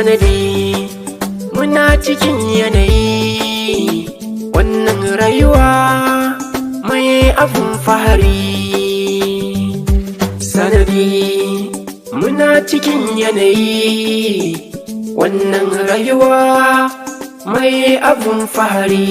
sanadi muna cikin yanayi wannan rayuwa mai abun fahari. Sanadi muna cikin yanayi wannan rayuwa mai abun fahari.